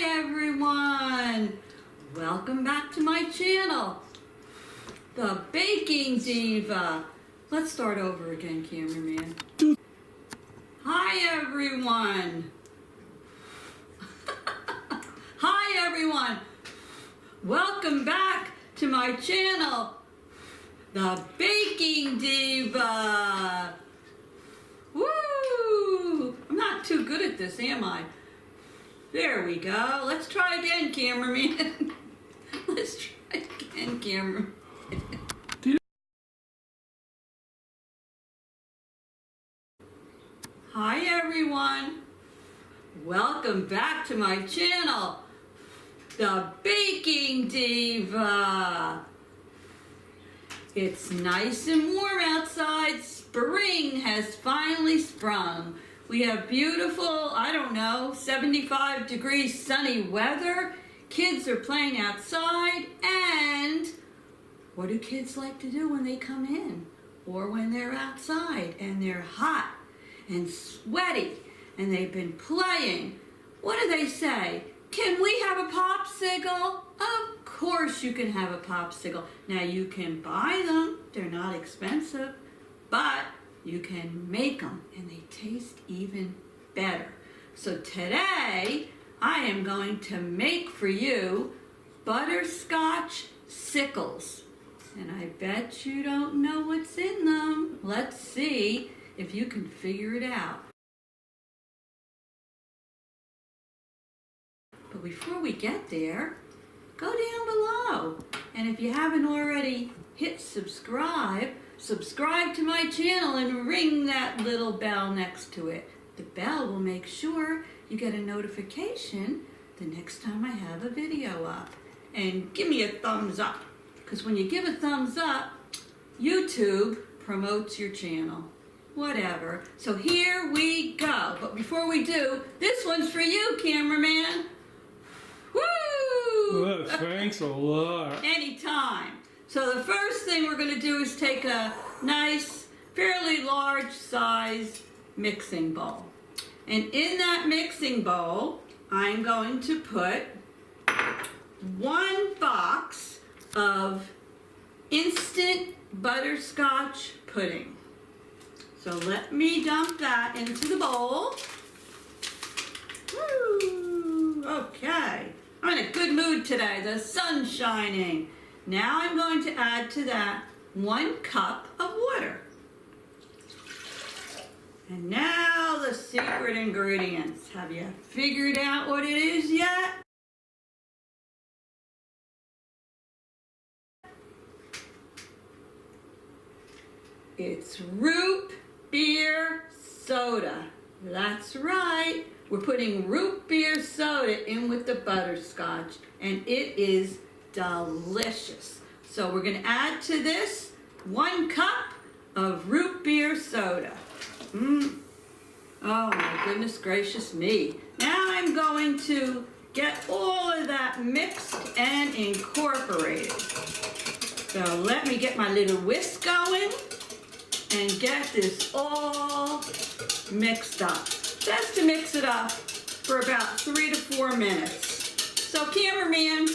Hi everyone! Welcome back to my channel, the Baking Diva. Let's start over again, cameraman. Hi everyone! Hi everyone! Welcome back to my channel, the Baking Diva. Woo! I'm not too good at this, am I? There we go. Let's try again, cameraman. Let's try again, cameraman. Hi everyone. Welcome back to my channel, the Baking Diva. It's nice and warm outside. Spring has finally sprung. We have beautiful, 75 degrees sunny weather. Kids are playing outside, and what do kids like to do when they come in or when they're outside and they're hot and sweaty and they've been playing? What do they say? Can we have a popsicle? Of course you can have a popsicle. Now you can buy them, they're not expensive, but you can make them and they taste even better. So today I am going to make for you Butterscotch Sicles. And I bet you don't know what's in them. Let's see if you can figure it out. But before we get there, go down below. And if you haven't already hit subscribe to my channel and ring that little bell next to it. The bell will make sure you get a notification the next time I have a video up. And give me a thumbs up, because when you give a thumbs up, YouTube promotes your channel. Whatever. So here we go. But before we do, this one's for you, cameraman. Woo! Well, thanks a lot. Anytime. So the first thing we're going to do is take a nice, fairly large size mixing bowl. And in that mixing bowl, I'm going to put 1 box of instant butterscotch pudding. So let me dump that into the bowl. Woo! Okay. I'm in a good mood today. The sun's shining. Now I'm going to add to that 1 cup of water. And now the secret ingredients. Have you figured out what it is yet? It's root beer soda. That's right. We're putting root beer soda in with the butterscotch, and it is delicious. So we're going to add to this 1 cup of root beer soda. Oh my goodness gracious me. Now I'm going to get all of that mixed and incorporated. So let me get my little whisk going and get this all mixed up. Just to mix it up for about 3 to 4 minutes. So cameraman,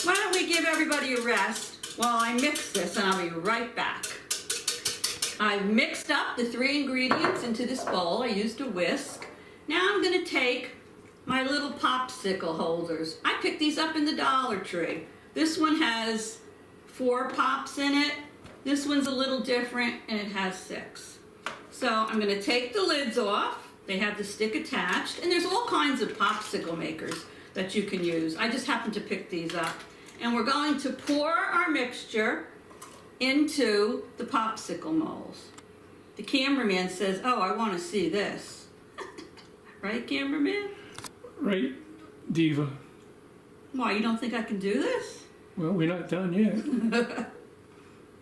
why don't we give everybody a rest while I mix this, and I'll be right back. I've mixed up the 3 ingredients into this bowl. I used a whisk. Now I'm going to take my little popsicle holders. I picked these up in the Dollar Tree. This one has 4 pops in it. This one's a little different, and it has 6. So I'm going to take the lids off. They have the stick attached, and there's all kinds of popsicle makers that you can use. I just happened to pick these up. And we're going to pour our mixture into the popsicle molds. The cameraman says, oh, I want to see this. Right, cameraman? Right, Diva. Why, you don't think I can do this? Well, we're not done yet.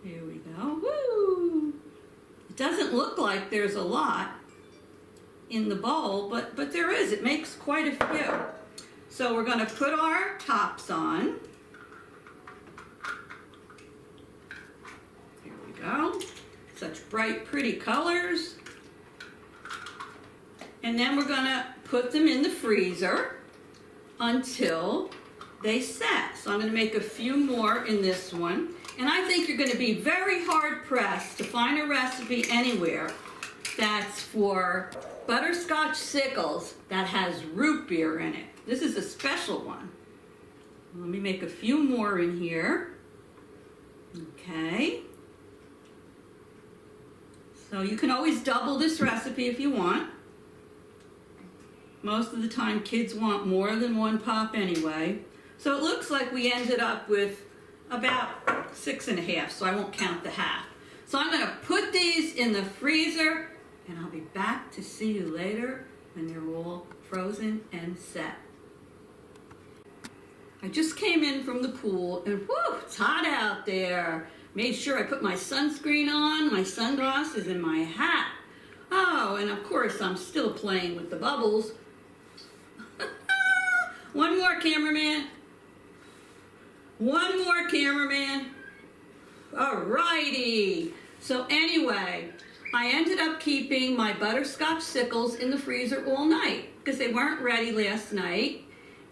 Here we go. Woo! It doesn't look like there's a lot in the bowl, but there is. It makes quite a few. So we're going to put our tops on. Here we go. Such bright, pretty colors. And then we're going to put them in the freezer until they set. So I'm going to make a few more in this one. And I think you're going to be very hard pressed to find a recipe anywhere that's for Butterscotch Sicles that has root beer in it. This is a special one. Let me make a few more in here. Okay. So you can always double this recipe if you want. Most of the time kids want more than one pop anyway. So it looks like we ended up with about 6.5, so I won't count the half. So I'm gonna put these in the freezer and I'll be back to see you later when they're all frozen and set. I just came in from the pool and whoo, it's hot out there. Made sure I put my sunscreen on, my sunglasses, and my hat. Oh, and of course I'm still playing with the bubbles. One more, cameraman. One more, cameraman. Alrighty. So anyway, I ended up keeping my Butterscotch Sicles in the freezer all night because they weren't ready last night.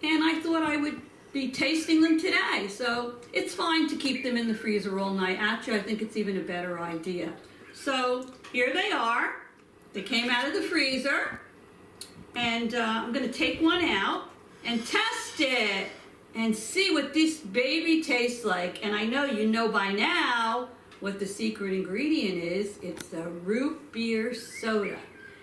And I thought I would be tasting them today. So it's fine to keep them in the freezer all night. Actually, I think it's even a better idea. So here they are. They came out of the freezer. And I'm going to take one out and test it and see what this baby tastes like. And I know you know by now what the secret ingredient is. It's the root beer soda.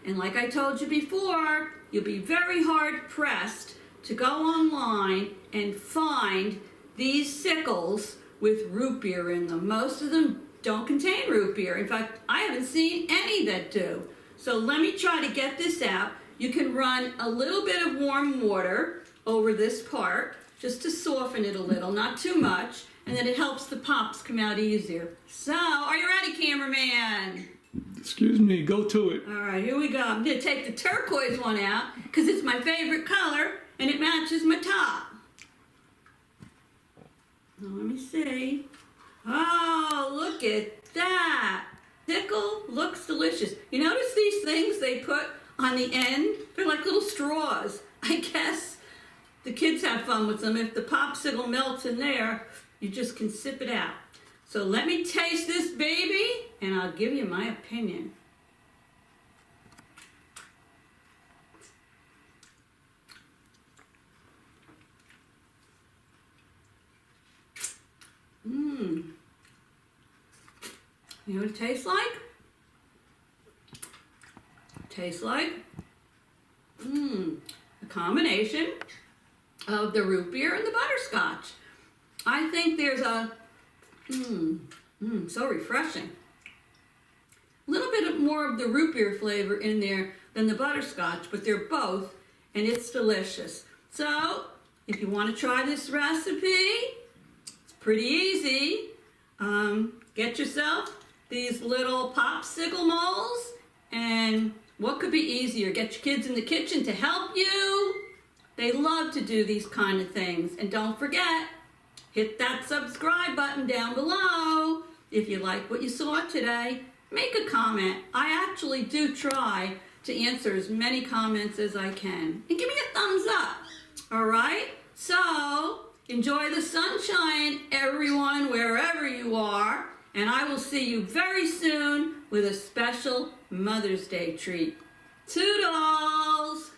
And like I told you before, you'll be very hard pressed to go online and find these Sicles with root beer in them. Most of them don't contain root beer. In fact, I haven't seen any that do. So let me try to get this out. You can run a little bit of warm water over this part just to soften it a little, not too much, and then it helps the pops come out easier. So, are you ready, cameraman? Excuse me, go to it. All right, here we go. I'm going to take the turquoise one out because it's my favorite color and it matches my top. Now, let me see. Oh, look at that. Sickle looks delicious. You notice these things they put on the end? They're like little straws. I guess the kids have fun with them. If the popsicle melts in there, you just can sip it out. So let me taste this baby and I'll give you my opinion. You know what it tastes like? Tastes like a combination of the root beer and the butterscotch. I think there's a so refreshing. A little bit more of the root beer flavor in there than the butterscotch, but they're both, and it's delicious. So if you want to try this recipe, it's pretty easy. Get yourself these little popsicle molds, and what could be easier? Get your kids in the kitchen to help you. They love to do these kind of things. And don't forget, hit that subscribe button down below. If you like what you saw today, make a comment. I actually do try to answer as many comments as I can. And give me a thumbs up, all right? So, enjoy the sunshine, everyone, wherever you are. And I will see you very soon with a special Mother's Day treat. Toodles!